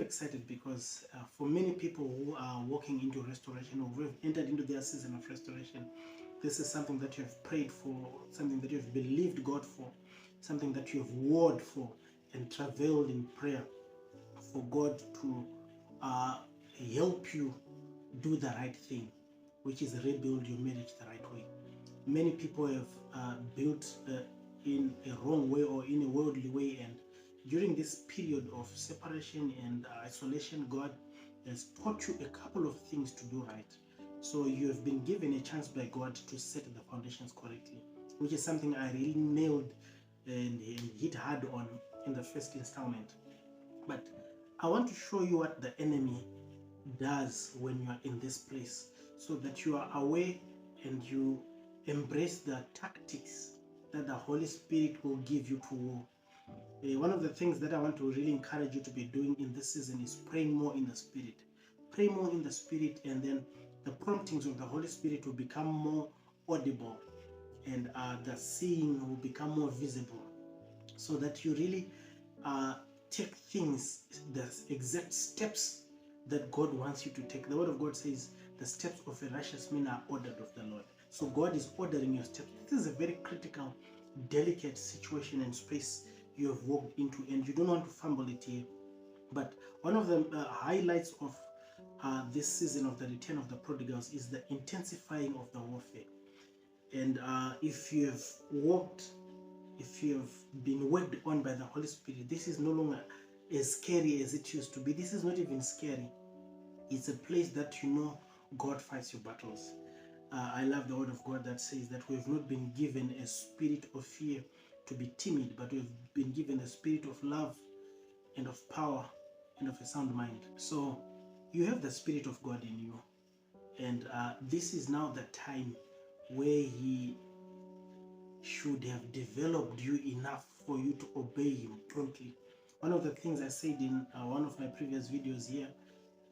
excited because for many people who are walking into restoration or who have entered into their season of restoration, this is something that you have prayed for, something that you have believed God for, something that you have warred for and travailed in prayer for God to help you do the right thing, which is rebuild your marriage the right way. Many people have built in a wrong way or in a worldly way, and during this period of separation and isolation, God has taught you a couple of things to do right. So you have been given a chance by God to set the foundations correctly, which is something I really nailed and hit hard on in the first installment. But I want to show you what the enemy does when you are in this place, so that you are aware and you embrace the tactics that the Holy Spirit will give you to war. One of the things that I want to really encourage you to be doing in this season is praying more in the Spirit. Pray more in the Spirit, and then the promptings of the Holy Spirit will become more audible, and the seeing will become more visible, so that you really take things, the exact steps that God wants you to take. The Word of God says the steps of a righteous man are ordered of the Lord. So God is ordering your steps. This is a very critical, delicate situation and space you have walked into, and you don't want to fumble it here. But one of the highlights of this season of the return of the prodigals is the intensifying of the warfare. And if you have walked, if you have been worked on by the Holy Spirit, this is no longer as scary as it used to be. This is not even scary. It's a place that you know God fights your battles. I love the Word of God that says that we have not been given a spirit of fear to be timid, but we have been given a spirit of love and of power and of a sound mind. So you have the Spirit of God in you, and this is now the time where He should have developed you enough for you to obey Him promptly. One of the things I said in one of my previous videos here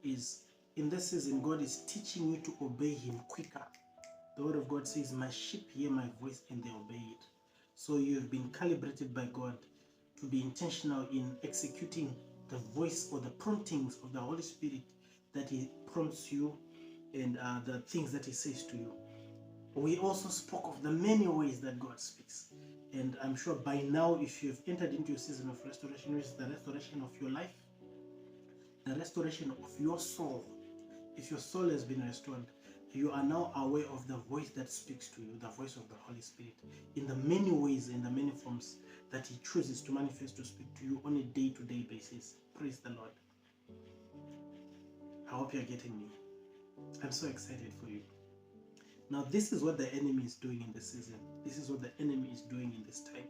is, in this season, God is teaching you to obey Him quicker. The Word of God says, my sheep hear my voice and they obey it. So you have been calibrated by God to be intentional in executing the voice or the promptings of the Holy Spirit that He prompts you, and the things that He says to you. We also spoke of the many ways that God speaks. And I'm sure by now, if you've entered into a season of restoration, which is the restoration of your life, the restoration of your soul, if your soul has been restored, you are now aware of the voice that speaks to you, the voice of the Holy Spirit, in the many ways, in the many forms that He chooses to manifest to speak to you on a day-to-day basis. Praise the Lord. I hope you're getting me. I'm so excited for you. Now, this is what the enemy is doing in this season. This is what the enemy is doing in this time,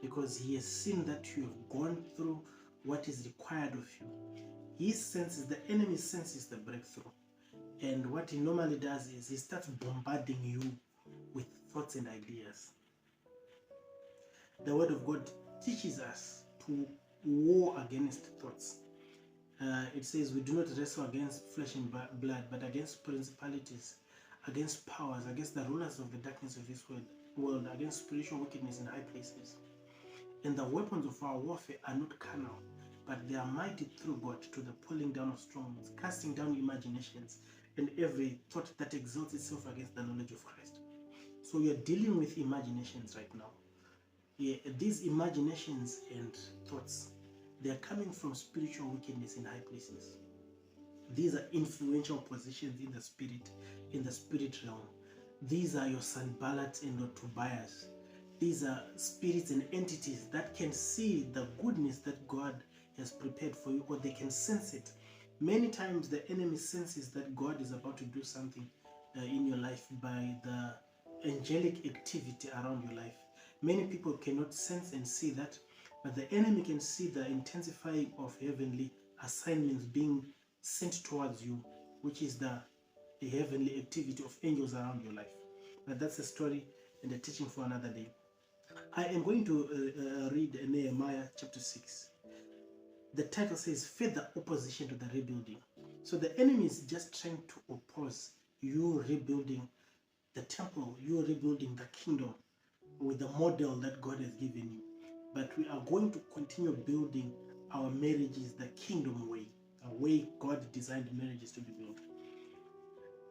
because he has seen that you have gone through what is required of you. He senses, the enemy senses the breakthrough. And what he normally does is he starts bombarding you with thoughts and ideas. The Word of God teaches us to war against thoughts. It says we do not wrestle against flesh and blood, but against principalities, against powers, against the rulers of the darkness of this world, against spiritual wickedness in high places. And the weapons of our warfare are not carnal, but they are mighty through God to the pulling down of strongholds, casting down imaginations, and every thought that exalts itself against the knowledge of Christ. So we are dealing with imaginations right now. Yeah, these imaginations and thoughts, they are coming from spiritual wickedness in high places. These are influential positions in the spirit realm. These are your Sanballat and your Tobias. These are spirits and entities that can see the goodness that God has prepared for you, or they can sense it. Many times the enemy senses that God is about to do something in your life by the angelic activity around your life. Many people cannot sense and see that, but the enemy can see the intensifying of heavenly assignments being sent towards you, which is the heavenly activity of angels around your life. But that's a story and a teaching for another day. I am going to read Nehemiah chapter 6. The title says, Further Opposition to the Rebuilding. So the enemy is just trying to oppose you rebuilding the temple, you rebuilding the kingdom with the model that God has given you. But we are going to continue building our marriages the kingdom way. way God designed marriages to be built.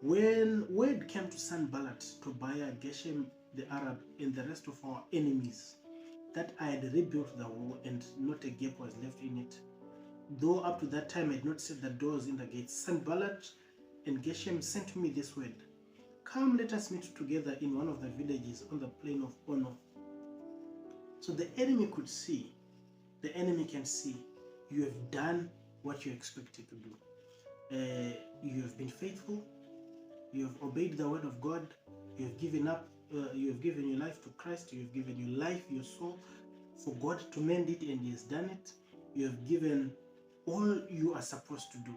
When word came to Sanballat, Tobiah, Geshem the Arab, and the rest of our enemies, that I had rebuilt the wall and not a gap was left in it, though up to that time I had not set the doors in the gates, Sanballat and Geshem sent me this word: come, let us meet together in one of the villages on the plain of Ono. So the enemy could see, the enemy can see, you have done what you expected to do. You have been faithful, you have obeyed the word of God, you have given up, you have given your life to Christ, you have given your life, your soul, for God to mend it, and He has done it. You have given all you are supposed to do,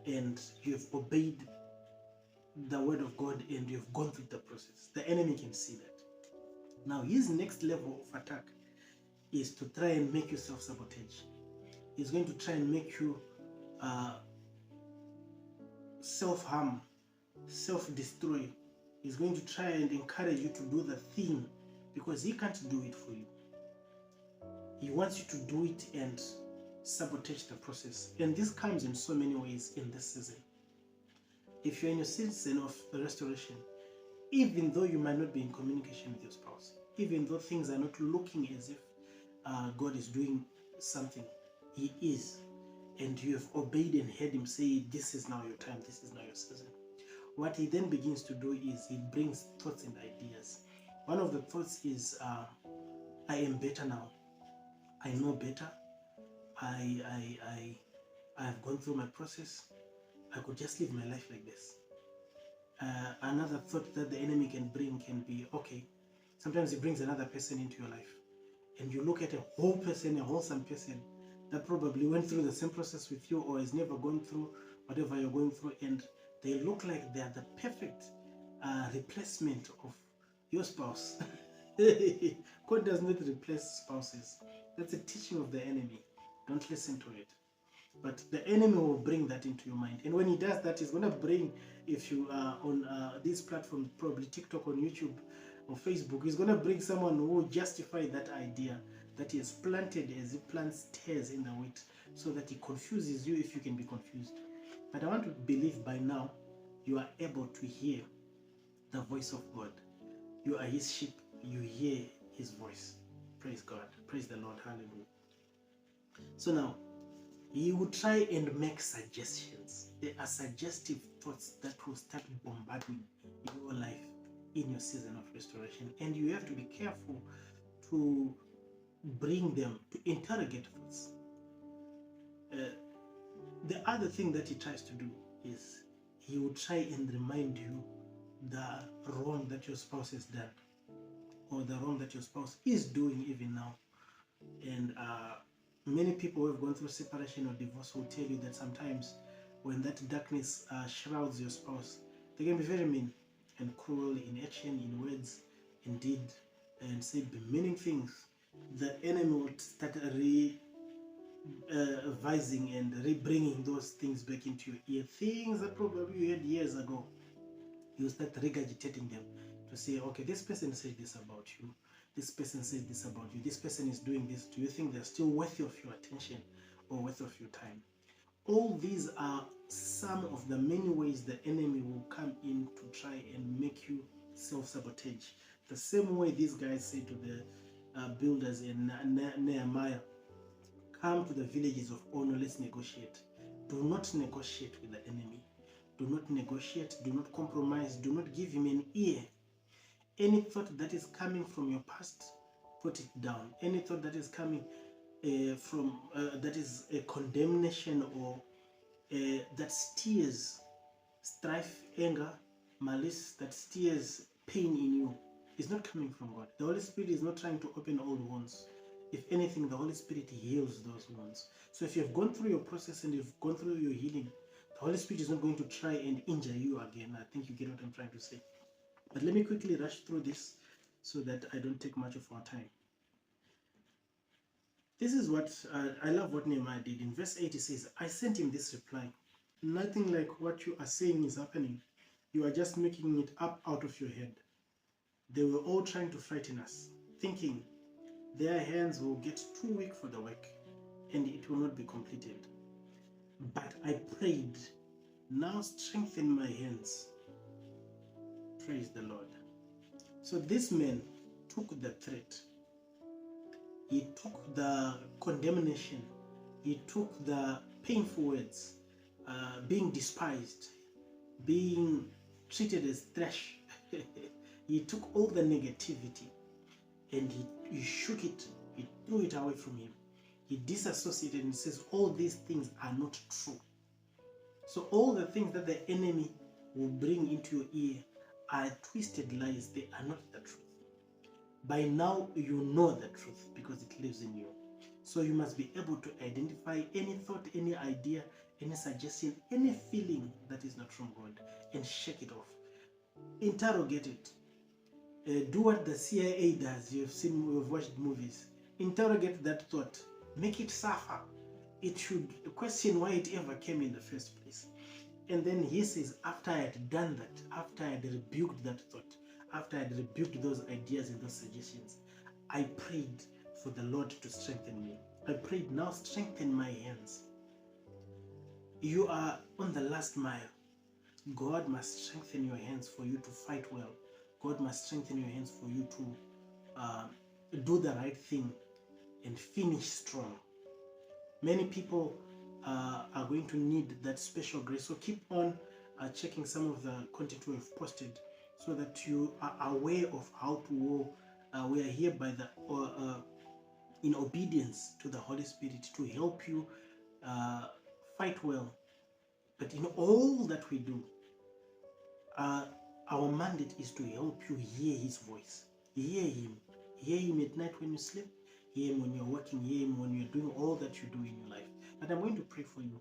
and you have obeyed the word of God, and you have gone through the process. The enemy can see that. Now, his next level of attack is to try and make you self-sabotage. He's going to try and make you self-harm, self-destroy. He's going to try and encourage you to do the thing because he can't do it for you. He wants you to do it and sabotage the process. And this comes in so many ways in this season. If you're in a season of restoration, even though you might not be in communication with your spouse, even though things are not looking as if God is doing something, He is. And you have obeyed and heard Him say, this is now your time, this is now your season. What He then begins to do is He brings thoughts and ideas. One of the thoughts is, I am better now. I know better. I have gone through my process. I could just live my life like this. Another thought that the enemy can bring can be, okay, sometimes he brings another person into your life, and you look at a whole person, a wholesome person that probably went through the same process with you or has never gone through whatever you're going through, and they look like they are the perfect replacement of your spouse. God does not replace spouses. That's a teaching of the enemy. Don't listen to it. But the enemy will bring that into your mind. And when he does that, he's going to bring, if you are on this platform, probably TikTok, on YouTube or Facebook, he's going to bring someone who will justify that idea that he has planted as he plants tares in the wheat, so that he confuses you if you can be confused. But I want to believe by now you are able to hear the voice of God. You are His sheep. You hear His voice. Praise God. Praise the Lord. Hallelujah. So now, He will try and make suggestions. There are suggestive thoughts that will start bombarding your life in your season of restoration. And you have to be careful to bring them, to interrogate thoughts. The other thing that he tries to do is he will try and remind you the wrong that your spouse has done, or the wrong that your spouse is doing even now. And many people who have gone through separation or divorce will tell you that sometimes when that darkness shrouds your spouse, they can be very mean and cruel in action, in words, in deed, and say demeaning things. The enemy will start revising and re-bringing those things back into your ear. Things that probably you had years ago, you start regurgitating them to say, okay, this person said this about you, this person says this about you, this person is doing this. Do you think they're still worthy of your attention or worthy of your time? All these are some of the many ways the enemy will come in to try and make you self-sabotage. The same way these guys say to the builders in Nehemiah, come to the villages of Ono, let's negotiate. Do not negotiate with the enemy. Do not negotiate, do not compromise, do not give him an ear. Any thought that is coming from your past, put it down. Any thought that is coming from that is a condemnation or that steers strife, anger, malice, that steers pain in you, is not coming from God. The Holy Spirit is not trying to open old wounds. If anything, the Holy Spirit heals those wounds. So if you've gone through your process and you've gone through your healing, the Holy Spirit is not going to try and injure you again. I think you get what I'm trying to say. But let me quickly rush through this so that I don't take much of our time. This is what, I love what Nehemiah did. In verse 8 he says, I sent him this reply. Nothing like what you are saying is happening. You are just making it up out of your head. They were all trying to frighten us, thinking their hands will get too weak for the work and it will not be completed. but I prayed. Now strengthen my hands. Praise the Lord. So this man took the threat. He took the condemnation. He took the painful words, being despised, being treated as trash. He took all the negativity and he shook it. He threw it away from him. He disassociated and says, all these things are not true. So all the things that the enemy will bring into your ear are twisted lies. They are not the truth. By now, you know the truth because it lives in you. So you must be able to identify any thought, any idea, any suggestion, any feeling that is not from God and shake it off. Interrogate it. Do what the CIA does. You've watched movies. Interrogate that thought. Make it suffer. It should question why it ever came in the first place. And then he says, after I had done that, after I had rebuked that thought, after I had rebuked those ideas and those suggestions, I prayed for the Lord to strengthen me. I prayed, now strengthen my hands. You are on the last mile. God must strengthen your hands for you to fight well. God must strengthen your hands for you to do the right thing and finish strong. Many people are going to need that special grace. So keep on checking some of the content we have posted so that you are aware of how to war. We are here by the in obedience to the Holy Spirit to help you fight well. But in all that we do, our mandate is to help you hear His voice. Hear Him. Hear Him at night when you sleep. Hear Him when you're working. Hear Him when you're doing all that you do in your life. But I'm going to pray for you.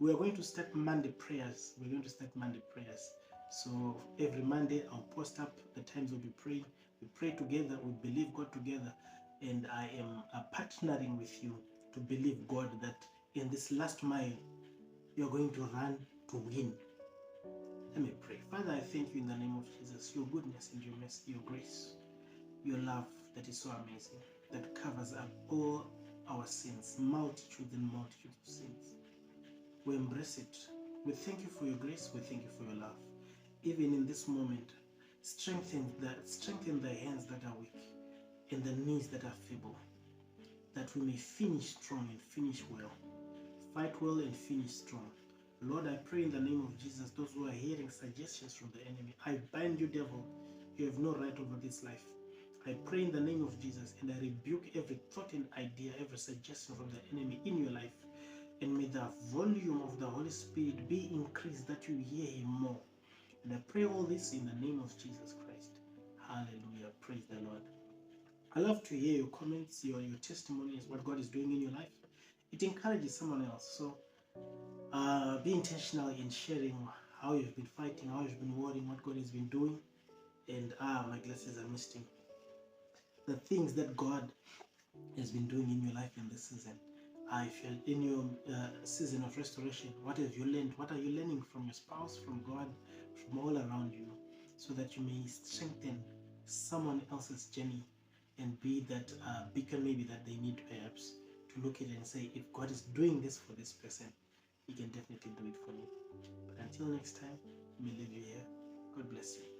We are going to start Monday prayers. We're going to start Monday prayers. So every Monday I'll post up the times we'll be praying. We pray together. We believe God together. And I am partnering with you to believe God that in this last mile, you're going to run to win. Let me pray. Father, I thank you in the name of Jesus, your goodness and your mercy, your grace, your love that is so amazing, that covers up all our sins, multitudes and multitudes of sins. We embrace it. We thank you for your grace. We thank you for your love. Even in this moment, strengthen the hands that are weak and the knees that are feeble, that we may finish strong and finish well. Fight well and finish strong. Lord, I pray in the name of Jesus, those who are hearing suggestions from the enemy, I bind you, devil. You have no right over this life. I pray in the name of Jesus and I rebuke every thought and idea, every suggestion from the enemy in your life. And may the volume of the Holy Spirit be increased that you hear him more. And I pray all this in the name of Jesus Christ. Hallelujah. Praise the Lord. I love to hear your comments, your testimonies, what God is doing in your life. It encourages someone else. So be intentional in sharing how you've been fighting, how you've been warring, what God has been doing. And my glasses are misting. The things that God has been doing in your life in this season. I feel in your season of restoration, what have you learned? What are you learning from your spouse, from God, from all around you, so that you may strengthen someone else's journey and be that beacon maybe that they need perhaps to look at it and say, if God is doing this for this person, He can definitely do it for me. But until next time, may leave you here. God bless you.